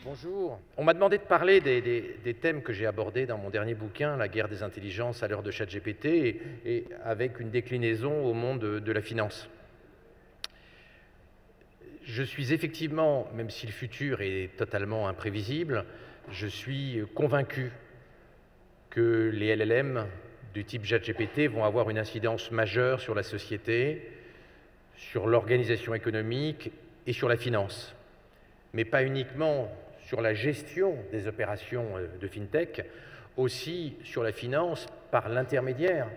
Bonjour. On m'a demandé de parler des thèmes que j'ai abordés dans mon dernier bouquin, La guerre des intelligences à l'heure de ChatGPT, et avec une déclinaison au monde de la finance. Je suis effectivement, même si le futur est totalement imprévisible, je suis convaincu que les LLM du type ChatGPT vont avoir une incidence majeure sur la société, sur l'organisation économique et sur la finance. Mais pas uniquement sur la gestion des opérations de FinTech, aussi sur la finance par l'intermédiaire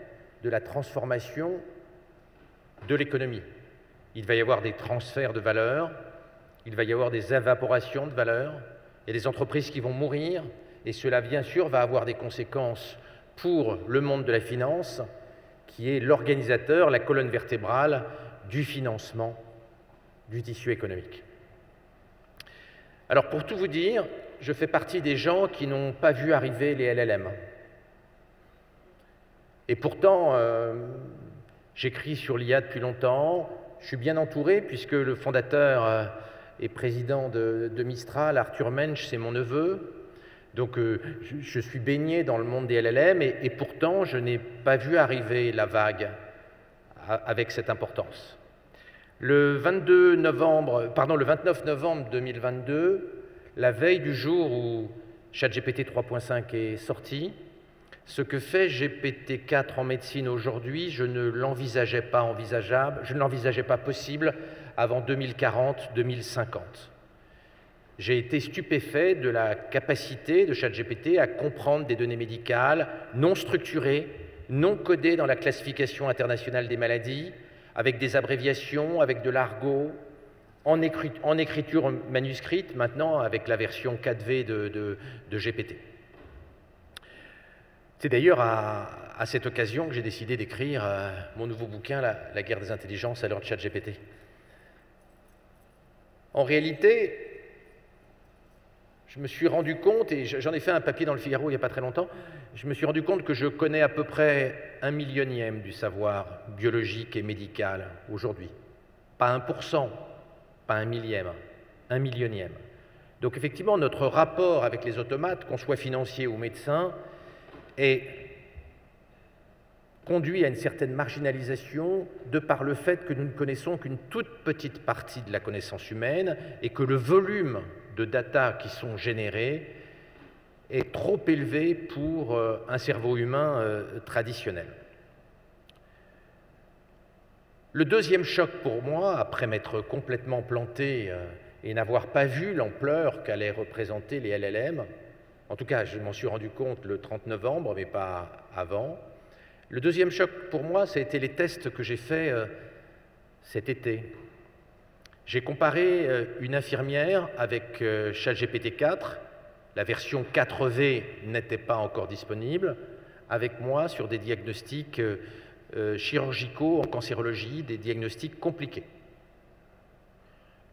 de la transformation de l'économie. Il va y avoir des transferts de valeur, il va y avoir des évaporations de valeur, il y a des entreprises qui vont mourir, et cela, bien sûr, va avoir des conséquences pour le monde de la finance, qui est l'organisateur, la colonne vertébrale du financement du tissu économique. Alors, pour tout vous dire, je fais partie des gens qui n'ont pas vu arriver les LLM. Et pourtant, j'écris sur l'IA depuis longtemps, je suis bien entouré puisque le fondateur et président de Mistral, Arthur Mensch, c'est mon neveu. Donc je suis baigné dans le monde des LLM et pourtant je n'ai pas vu arriver la vague avec cette importance. Le 29 novembre 2022, la veille du jour où ChatGPT 3.5 est sorti, ce que fait GPT-4 en médecine aujourd'hui, je ne l'envisageais pas envisageable, je ne l'envisageais pas possible avant 2040-2050. J'ai été stupéfait de la capacité de ChatGPT à comprendre des données médicales non structurées, non codées dans la classification internationale des maladies, avec des abréviations, avec de l'argot, en écriture manuscrite, maintenant avec la version 4V de GPT. C'est d'ailleurs à cette occasion que j'ai décidé d'écrire mon nouveau bouquin, La guerre des intelligences à l'heure de ChatGPT. En réalité, je me suis rendu compte, et j'en ai fait un papier dans le Figaro il n'y a pas très longtemps, je me suis rendu compte que je connais à peu près 1/1000e du savoir biologique et médical aujourd'hui. Pas 1%, pas 1/1000e, 1/1000e. Donc effectivement, notre rapport avec les automates, qu'on soit financier ou médecin, est conduit à une certaine marginalisation de par le fait que nous ne connaissons qu'une toute petite partie de la connaissance humaine et que le volume de data qui sont générés est trop élevé pour un cerveau humain traditionnel. Le deuxième choc pour moi, après m'être complètement planté et n'avoir pas vu l'ampleur qu'allaient représenter les LLM, en tout cas je m'en suis rendu compte le 30 novembre, mais pas avant, le deuxième choc pour moi, ça a été les tests que j'ai faits cet été. J'ai comparé une infirmière avec ChatGPT 4, la version 4V n'était pas encore disponible, avec moi sur des diagnostics chirurgicaux en cancérologie, des diagnostics compliqués.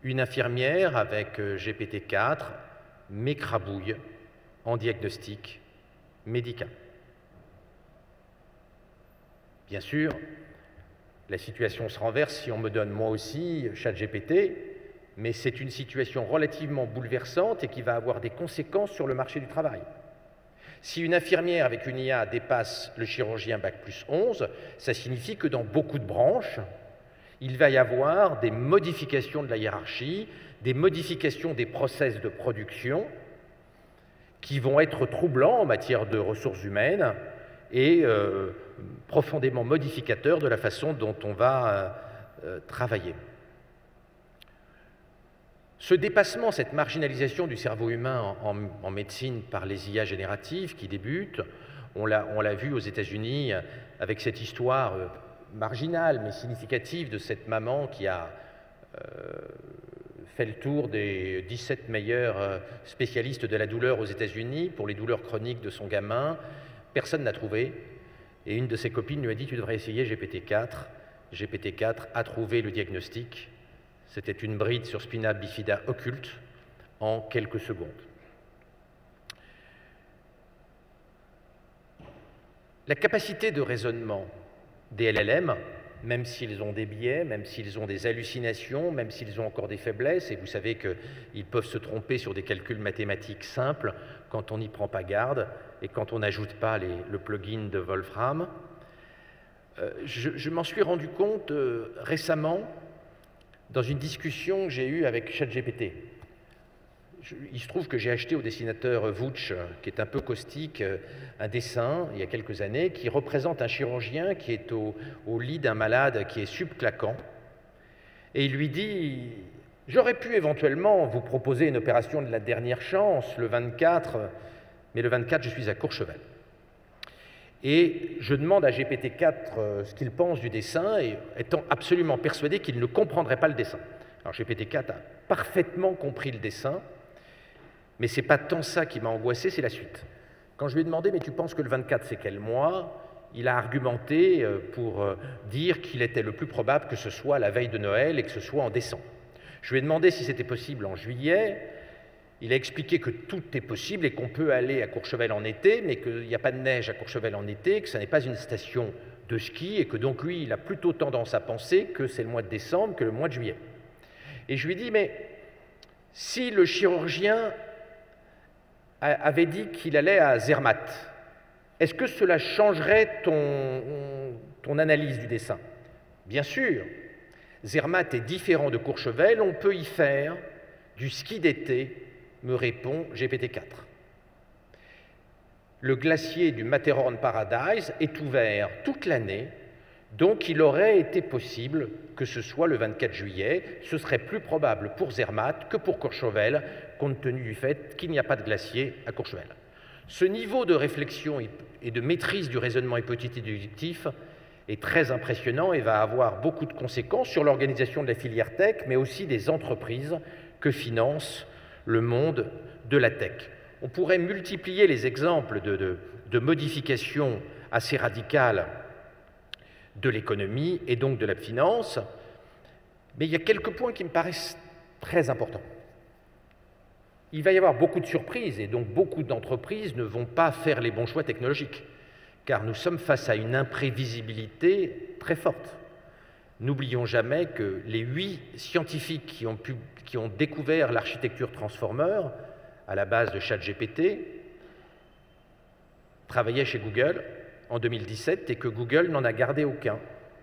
Une infirmière avec GPT-4 m'écrabouille en diagnostic médical. Bien sûr, la situation se renverse si on me donne moi aussi ChatGPT, mais c'est une situation relativement bouleversante et qui va avoir des conséquences sur le marché du travail. Si une infirmière avec une IA dépasse le chirurgien Bac+11, ça signifie que dans beaucoup de branches, il va y avoir des modifications de la hiérarchie, des modifications des process de production qui vont être troublants en matière de ressources humaines et profondément modificateurs de la façon dont on va travailler. Ce dépassement, cette marginalisation du cerveau humain en médecine par les IA génératives qui débutent, on l'a vu aux États-Unis avec cette histoire marginale mais significative de cette maman qui a fait le tour des 17 meilleurs spécialistes de la douleur aux États-Unis pour les douleurs chroniques de son gamin. Personne n'a trouvé. Et une de ses copines lui a dit « Tu devrais essayer GPT-4 ». GPT-4 a trouvé le diagnostic. C'était une bride sur spina bifida occulte en quelques secondes. La capacité de raisonnement des LLM même s'ils ont des biais, même s'ils ont des hallucinations, même s'ils ont encore des faiblesses, et vous savez qu'ils peuvent se tromper sur des calculs mathématiques simples quand on n'y prend pas garde et quand on n'ajoute pas le plugin de Wolfram. Je m'en suis rendu compte récemment dans une discussion que j'ai eue avec ChatGPT. Il se trouve que j'ai acheté au dessinateur Vouch, qui est un peu caustique, un dessin, il y a quelques années, qui représente un chirurgien qui est au lit d'un malade qui est subclaquant. Et il lui dit « J'aurais pu éventuellement vous proposer une opération de la dernière chance, le 24, mais le 24, je suis à Courchevel. » Et je demande à GPT-4 ce qu'il pense du dessin, et étant absolument persuadé qu'il ne comprendrait pas le dessin. Alors GPT-4 a parfaitement compris le dessin, mais ce n'est pas tant ça qui m'a angoissé, c'est la suite. Quand je lui ai demandé « Mais tu penses que le 24, c'est quel mois ?» il a argumenté pour dire qu'il était le plus probable que ce soit la veille de Noël et que ce soit en décembre. Je lui ai demandé si c'était possible en juillet. Il a expliqué que tout est possible et qu'on peut aller à Courchevel en été, mais qu'il n'y a pas de neige à Courchevel en été, que ce n'est pas une station de ski et que donc lui, il a plutôt tendance à penser que c'est le mois de décembre que le mois de juillet. Et je lui ai dit, mais si le chirurgien avait dit qu'il allait à Zermatt, est-ce que cela changerait ton analyse du dessin? Bien sûr, Zermatt est différent de Courchevel, on peut y faire du ski d'été, me répond GPT-4. Le glacier du Matterhorn Paradise est ouvert toute l'année, donc il aurait été possible que ce soit le 24 juillet. Ce serait plus probable pour Zermatt que pour Courchevel, compte tenu du fait qu'il n'y a pas de glacier à Courchevel. Ce niveau de réflexion et de maîtrise du raisonnement hypothétique déductif est très impressionnant et va avoir beaucoup de conséquences sur l'organisation de la filière tech, mais aussi des entreprises que finance le monde de la tech. On pourrait multiplier les exemples de modifications assez radicales de l'économie et donc de la finance, mais il y a quelques points qui me paraissent très importants. Il va y avoir beaucoup de surprises et donc beaucoup d'entreprises ne vont pas faire les bons choix technologiques, car nous sommes face à une imprévisibilité très forte. N'oublions jamais que les 8 scientifiques qui ont découvert l'architecture transformer à la base de ChatGPT travaillaient chez Google en 2017 et que Google n'en a gardé aucun,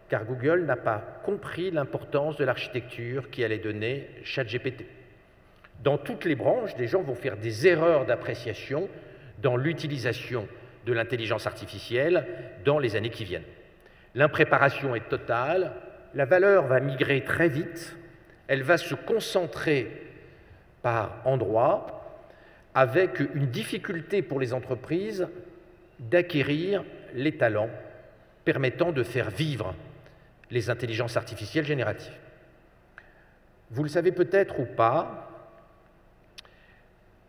car Google n'a pas compris l'importance de l'architecture qui allait donner ChatGPT. Dans toutes les branches, des gens vont faire des erreurs d'appréciation dans l'utilisation de l'intelligence artificielle dans les années qui viennent. L'impréparation est totale, la valeur va migrer très vite, elle va se concentrer par endroits, avec une difficulté pour les entreprises d'acquérir les talents permettant de faire vivre les intelligences artificielles génératives. Vous le savez peut-être ou pas,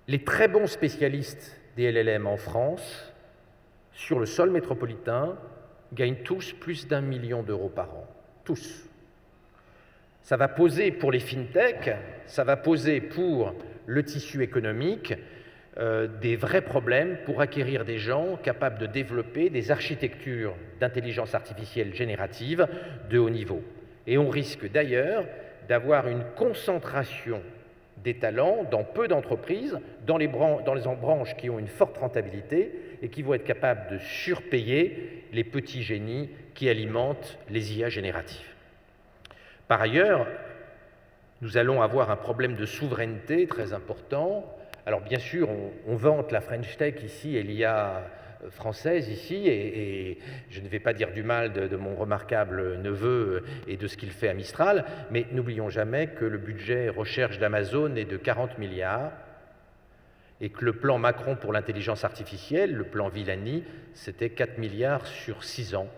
les très bons spécialistes des LLM en France, sur le sol métropolitain, gagnent tous plus d'1 million d'euros par an. Tous. Ça va poser pour les fintech, ça va poser pour le tissu économique des vrais problèmes pour acquérir des gens capables de développer des architectures d'intelligence artificielle générative de haut niveau. Et on risque d'ailleurs d'avoir une concentration des talents dans peu d'entreprises, dans les branches qui ont une forte rentabilité et qui vont être capables de surpayer les petits génies qui alimentent les IA génératives. Par ailleurs, nous allons avoir un problème de souveraineté très important. Alors bien sûr, on vante la French Tech ici et l'IA française ici, et je ne vais pas dire du mal de mon remarquable neveu et de ce qu'il fait à Mistral, mais n'oublions jamais que le budget recherche d'Amazon est de 40 milliards et que le plan Macron pour l'intelligence artificielle, le plan Villani, c'était 4 milliards sur 6 ans.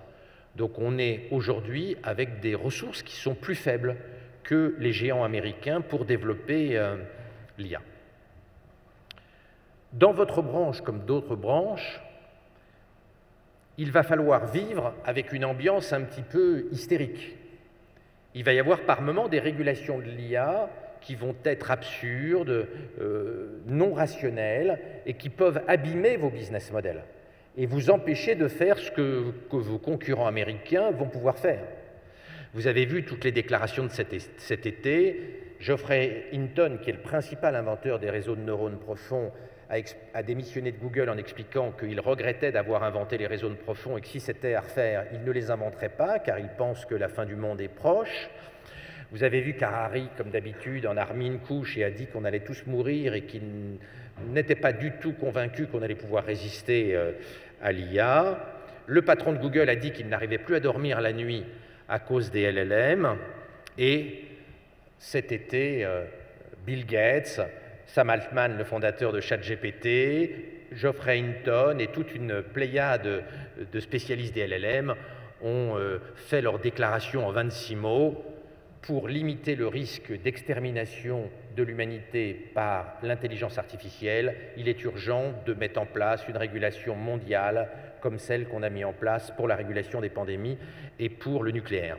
Donc on est aujourd'hui avec des ressources qui sont plus faibles que les géants américains pour développer l'IA. Dans votre branche comme d'autres branches, il va falloir vivre avec une ambiance un petit peu hystérique. Il va y avoir par moments des régulations de l'IA qui vont être absurdes, non rationnelles, et qui peuvent abîmer vos business models et vous empêcher de faire ce que vos concurrents américains vont pouvoir faire. Vous avez vu toutes les déclarations de cet été. Geoffrey Hinton, qui est le principal inventeur des réseaux de neurones profonds, a démissionné de Google en expliquant qu'il regrettait d'avoir inventé les réseaux de profonds et que si c'était à refaire, il ne les inventerait pas, car il pense que la fin du monde est proche. Vous avez vu qu'Harari, comme d'habitude, en a remis une couche et a dit qu'on allait tous mourir et qu'il n'était pas du tout convaincu qu'on allait pouvoir résister à l'IA. Le patron de Google a dit qu'il n'arrivait plus à dormir la nuit à cause des LLM. Et cet été, Bill Gates, Sam Altman, le fondateur de ChatGPT, Geoffrey Hinton et toute une pléiade de spécialistes des LLM ont fait leur déclaration en 26 mots. Pour limiter le risque d'extermination de l'humanité par l'intelligence artificielle, il est urgent de mettre en place une régulation mondiale comme celle qu'on a mise en place pour la régulation des pandémies et pour le nucléaire.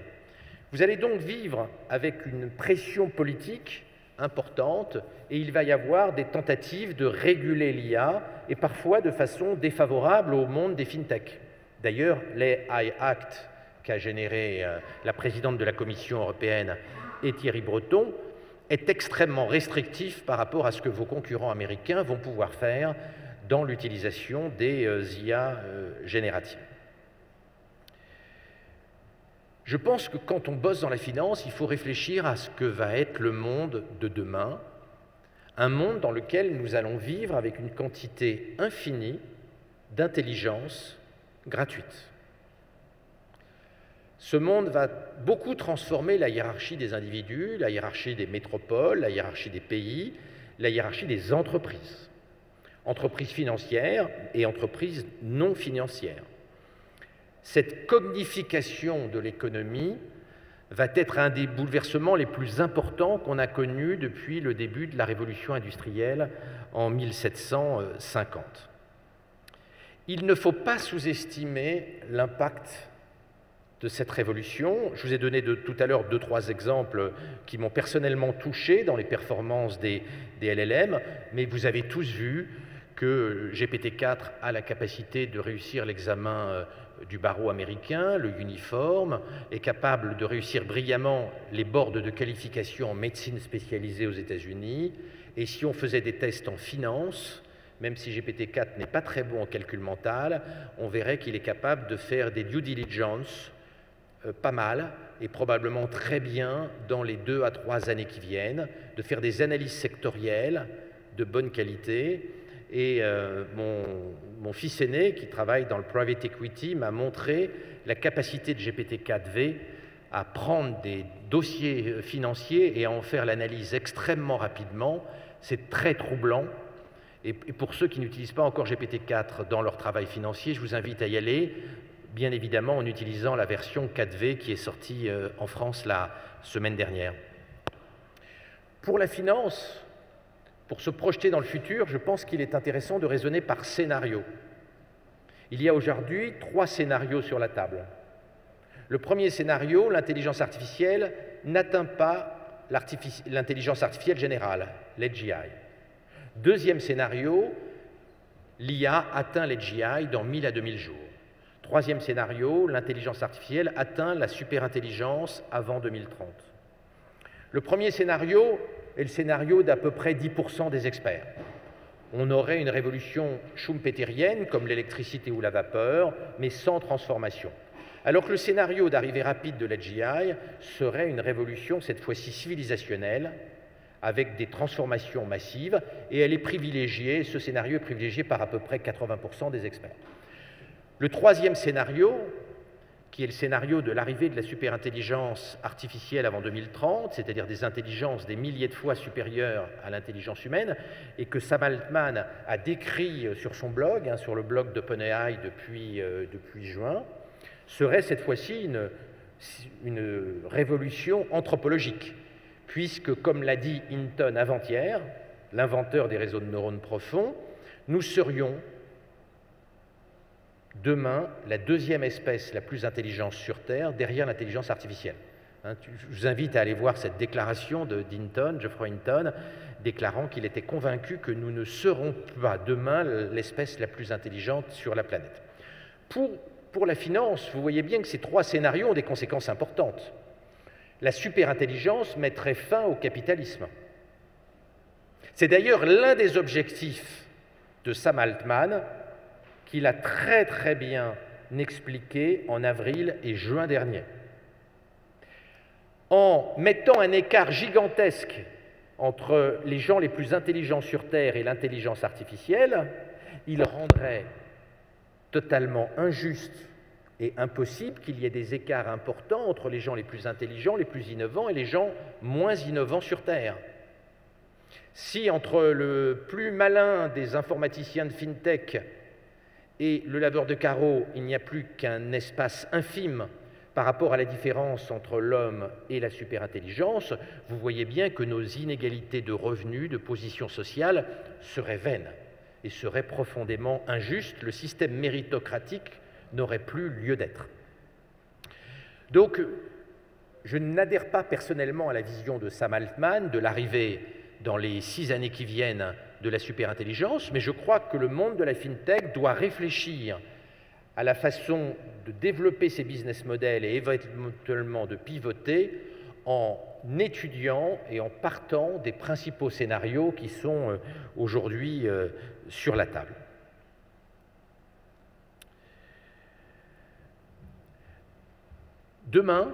Vous allez donc vivre avec une pression politique importante et il va y avoir des tentatives de réguler l'IA et parfois de façon défavorable au monde des fintech. D'ailleurs, l'AI Act qu'a généré la présidente de la Commission européenne et Thierry Breton, est extrêmement restrictif par rapport à ce que vos concurrents américains vont pouvoir faire dans l'utilisation des IA génératives. Je pense que quand on bosse dans la finance, il faut réfléchir à ce que va être le monde de demain, un monde dans lequel nous allons vivre avec une quantité infinie d'intelligence gratuite. Ce monde va beaucoup transformer la hiérarchie des individus, la hiérarchie des métropoles, la hiérarchie des pays, la hiérarchie des entreprises. Entreprises financières et entreprises non financières. Cette cognification de l'économie va être un des bouleversements les plus importants qu'on a connus depuis le début de la révolution industrielle en 1750. Il ne faut pas sous-estimer l'impact de cette révolution. Je vous ai donné tout à l'heure 2-3 exemples qui m'ont personnellement touché dans les performances des LLM, mais vous avez tous vu que GPT-4 a la capacité de réussir l'examen du barreau américain, le uniforme, est capable de réussir brillamment les boards de qualification en médecine spécialisée aux États-Unis, et si on faisait des tests en finance, même si GPT-4 n'est pas très bon en calcul mental, on verrait qu'il est capable de faire des due diligence pas mal et probablement très bien dans les 2 à 3 années qui viennent, de faire des analyses sectorielles de bonne qualité. Et mon fils aîné, qui travaille dans le private equity, m'a montré la capacité de GPT-4V à prendre des dossiers financiers et à en faire l'analyse extrêmement rapidement. C'est très troublant. Et pour ceux qui n'utilisent pas encore GPT-4 dans leur travail financier, je vous invite à y aller, bien évidemment en utilisant la version 4V qui est sortie en France la semaine dernière. Pour la finance, pour se projeter dans le futur, je pense qu'il est intéressant de raisonner par scénario. Il y a aujourd'hui 3 scénarios sur la table. Le premier scénario, l'intelligence artificielle n'atteint pas l'intelligence artificielle générale, l'AGI. Deuxième scénario, l'IA atteint l'AGI dans 1000 à 2000 jours. Troisième scénario, l'intelligence artificielle atteint la superintelligence avant 2030. Le premier scénario est le scénario d'à peu près 10% des experts. On aurait une révolution schumpeterienne, comme l'électricité ou la vapeur, mais sans transformation. Alors que le scénario d'arrivée rapide de l'AGI serait une révolution, cette fois-ci civilisationnelle, avec des transformations massives, et elle est privilégiée, ce scénario est privilégié par à peu près 80% des experts. Le troisième scénario, qui est le scénario de l'arrivée de la superintelligence artificielle avant 2030, c'est-à-dire des intelligences des milliers de fois supérieures à l'intelligence humaine, et que Sam Altman a décrit sur son blog, sur le blog d'OpenAI depuis juin, serait cette fois-ci une révolution anthropologique, puisque, comme l'a dit Hinton avant-hier, l'inventeur des réseaux de neurones profonds, nous serions demain la deuxième espèce la plus intelligente sur Terre, derrière l'intelligence artificielle. Je vous invite à aller voir cette déclaration d'Hinton, Geoffrey Hinton, déclarant qu'il était convaincu que nous ne serons pas demain l'espèce la plus intelligente sur la planète. Pour la finance, vous voyez bien que ces 3 scénarios ont des conséquences importantes. La superintelligence mettrait fin au capitalisme. C'est d'ailleurs l'un des objectifs de Sam Altman, qu'il a très très bien expliqué en avril et juin dernier. En mettant un écart gigantesque entre les gens les plus intelligents sur Terre et l'intelligence artificielle, il rendrait totalement injuste et impossible qu'il y ait des écarts importants entre les gens les plus intelligents, les plus innovants et les gens moins innovants sur Terre. Si entre le plus malin des informaticiens de FinTech et le laveur de carreaux, il n'y a plus qu'un espace infime par rapport à la différence entre l'homme et la superintelligence, vous voyez bien que nos inégalités de revenus, de position sociale, seraient vaines et seraient profondément injustes. Le système méritocratique n'aurait plus lieu d'être. Donc, je n'adhère pas personnellement à la vision de Sam Altman de l'arrivée dans les 6 années qui viennent de la superintelligence, mais je crois que le monde de la FinTech doit réfléchir à la façon de développer ses business models et éventuellement de pivoter en étudiant et en partant des principaux scénarios qui sont aujourd'hui sur la table. Demain,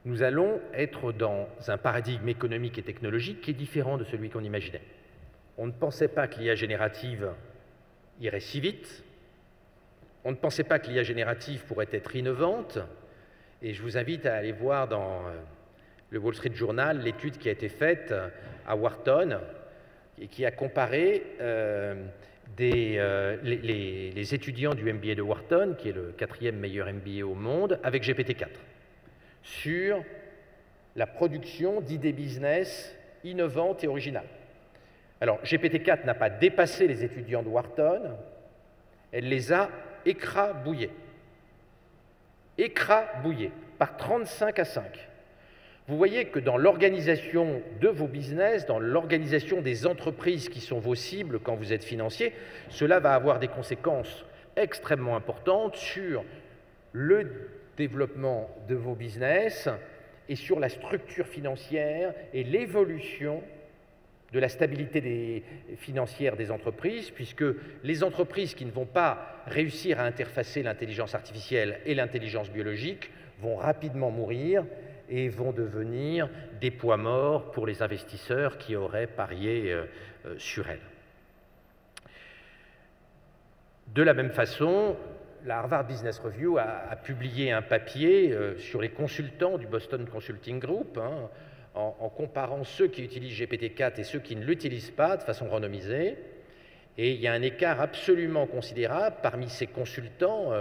nous allons être dans un paradigme économique et technologique qui est différent de celui qu'on imaginait. On ne pensait pas que l'IA générative irait si vite. On ne pensait pas que l'IA générative pourrait être innovante. Et je vous invite à aller voir dans le Wall Street Journal l'étude qui a été faite à Wharton et qui a comparé les étudiants du MBA de Wharton, qui est le 4e meilleur MBA au monde, avec GPT-4, sur la production d'idées business innovantes et originales. Alors, GPT-4 n'a pas dépassé les étudiants de Wharton, elle les a écrabouillés. Écrabouillés, par 35 à 5. Vous voyez que dans l'organisation de vos business, dans l'organisation des entreprises qui sont vos cibles quand vous êtes financier, cela va avoir des conséquences extrêmement importantes sur le développement de vos business et sur la structure financière et l'évolution de la stabilité financière des entreprises, puisque les entreprises qui ne vont pas réussir à interfacer l'intelligence artificielle et l'intelligence biologique vont rapidement mourir et vont devenir des poids morts pour les investisseurs qui auraient parié sur elles. De la même façon, la Harvard Business Review a publié un papier sur les consultants du Boston Consulting Group, en comparant ceux qui utilisent GPT-4 et ceux qui ne l'utilisent pas de façon randomisée. Et il y a un écart absolument considérable parmi ces consultants,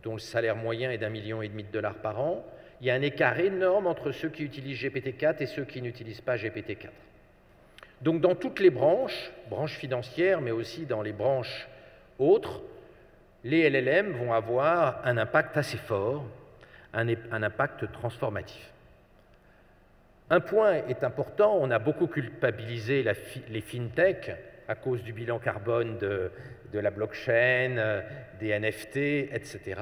dont le salaire moyen est d'1,5 million de dollars par an. Il y a un écart énorme entre ceux qui utilisent GPT-4 et ceux qui n'utilisent pas GPT-4. Donc dans toutes les branches financières, mais aussi dans les branches autres, les LLM vont avoir un impact assez fort, un impact transformatif. Un point est important, on a beaucoup culpabilisé les FinTech à cause du bilan carbone de la blockchain, des NFT, etc.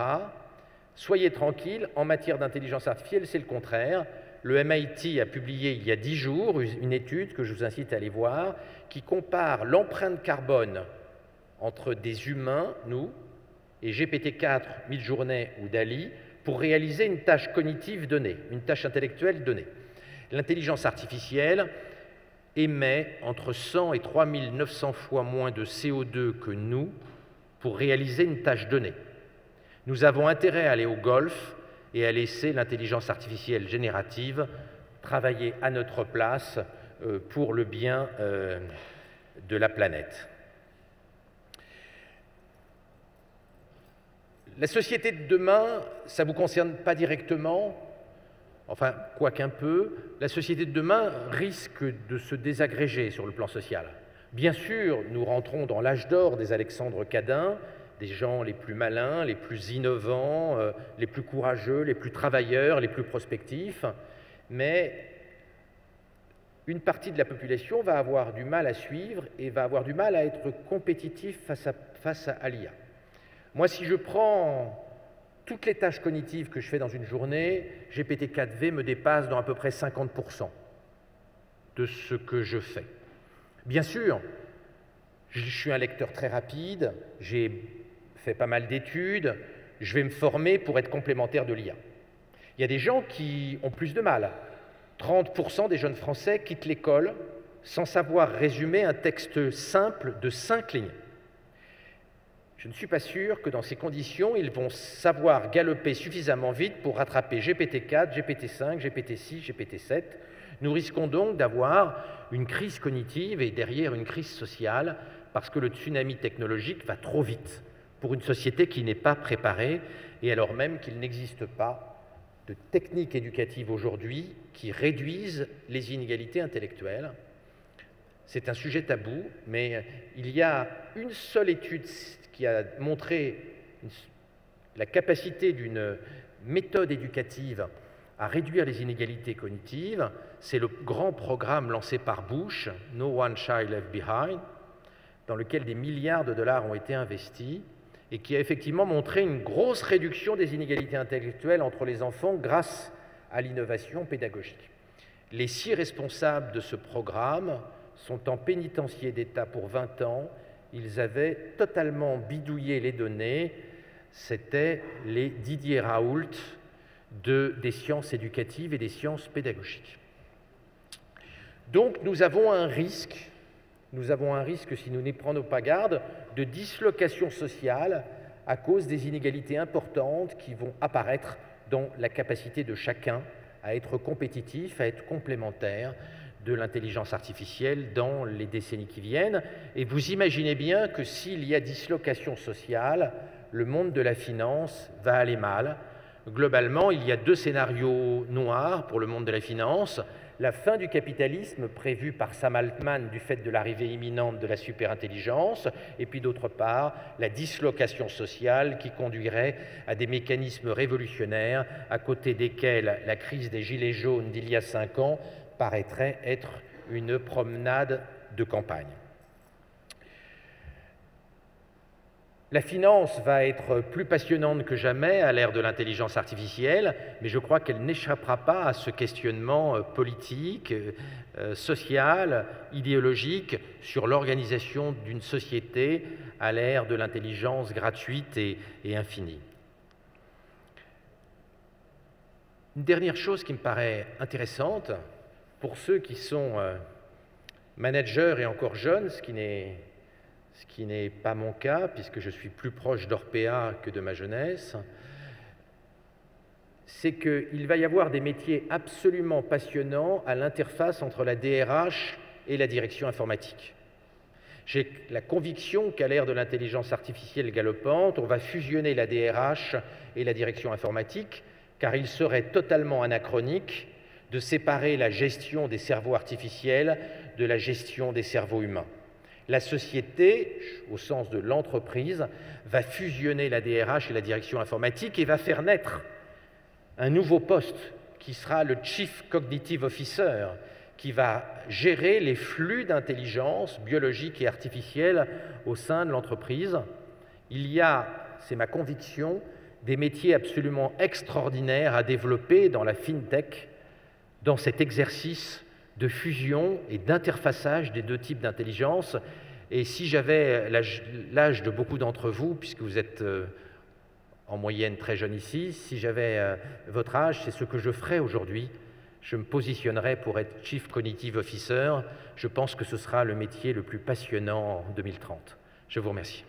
Soyez tranquilles, en matière d'intelligence artificielle, c'est le contraire. Le MIT a publié il y a 10 jours une étude que je vous incite à aller voir, qui compare l'empreinte carbone entre des humains, nous, et GPT-4, Midjourney ou DALL-E, pour réaliser une tâche cognitive donnée, une tâche intellectuelle donnée. L'intelligence artificielle émet entre 100 et 3900 fois moins de CO2 que nous pour réaliser une tâche donnée. Nous avons intérêt à aller au golf et à laisser l'intelligence artificielle générative travailler à notre place pour le bien de la planète. La société de demain, ça ne vous concerne pas directement, enfin, quoiqu'un peu, la société de demain risque de se désagréger sur le plan social. Bien sûr, nous rentrons dans l'âge d'or des Alexandre Cadin, des gens les plus malins, les plus innovants, les plus courageux, les plus travailleurs, les plus prospectifs, mais une partie de la population va avoir du mal à suivre et va avoir du mal à être compétitif face à l'IA. Moi, si je prends toutes les tâches cognitives que je fais dans une journée, GPT-4V me dépasse dans à peu près 50% de ce que je fais. Bien sûr, je suis un lecteur très rapide, j'ai fait pas mal d'études, je vais me former pour être complémentaire de l'IA. Il y a des gens qui ont plus de mal. 30% des jeunes Français quittent l'école sans savoir résumer un texte simple de 5 lignes. Je ne suis pas sûr que dans ces conditions, ils vont savoir galoper suffisamment vite pour rattraper GPT-4, GPT-5, GPT-6, GPT-7. Nous risquons donc d'avoir une crise cognitive et derrière une crise sociale parce que le tsunami technologique va trop vite pour une société qui n'est pas préparée et alors même qu'il n'existe pas de techniques éducatives aujourd'hui qui réduisent les inégalités intellectuelles. C'est un sujet tabou, mais il y a une seule étude qui a montré la capacité d'une méthode éducative à réduire les inégalités cognitives. C'est le grand programme lancé par Bush, No One Child Left Behind, dans lequel des milliards de dollars ont été investis et qui a effectivement montré une grosse réduction des inégalités intellectuelles entre les enfants grâce à l'innovation pédagogique. Les 6 responsables de ce programme sont en pénitencier d'État pour 20 ans. Ils avaient totalement bidouillé les données. C'étaient les Didier Raoult des sciences éducatives et des sciences pédagogiques. Donc nous avons un risque si nous n'y prenons pas garde, de dislocation sociale à cause des inégalités importantes qui vont apparaître dans la capacité de chacun à être compétitif, à être complémentaire de l'intelligence artificielle dans les décennies qui viennent. Et vous imaginez bien que s'il y a dislocation sociale, le monde de la finance va aller mal. Globalement, il y a 2 scénarios noirs pour le monde de la finance. La fin du capitalisme prévue par Sam Altman du fait de l'arrivée imminente de la superintelligence, et puis d'autre part, la dislocation sociale qui conduirait à des mécanismes révolutionnaires à côté desquels la crise des Gilets jaunes d'il y a 5 ans paraîtrait être une promenade de campagne. La finance va être plus passionnante que jamais à l'ère de l'intelligence artificielle, mais je crois qu'elle n'échappera pas à ce questionnement politique, social, idéologique sur l'organisation d'une société à l'ère de l'intelligence gratuite et infinie. Une dernière chose qui me paraît intéressante, pour ceux qui sont managers et encore jeunes, ce qui n'est pas mon cas, puisque je suis plus proche d'Orpea que de ma jeunesse, c'est qu'il va y avoir des métiers absolument passionnants à l'interface entre la DRH et la direction informatique. J'ai la conviction qu'à l'ère de l'intelligence artificielle galopante, on va fusionner la DRH et la direction informatique, car il serait totalement anachronique de séparer la gestion des cerveaux artificiels de la gestion des cerveaux humains. La société, au sens de l'entreprise, va fusionner la DRH et la direction informatique et va faire naître un nouveau poste qui sera le Chief Cognitive Officer, qui va gérer les flux d'intelligence biologique et artificielle au sein de l'entreprise. Il y a, c'est ma conviction, des métiers absolument extraordinaires à développer dans la FinTech, dans cet exercice de fusion et d'interfaçage des 2 types d'intelligence. Et si j'avais l'âge de beaucoup d'entre vous, puisque vous êtes en moyenne très jeunes ici, si j'avais votre âge, c'est ce que je ferais aujourd'hui. Je me positionnerais pour être Chief Cognitive Officer. Je pense que ce sera le métier le plus passionnant en 2030. Je vous remercie.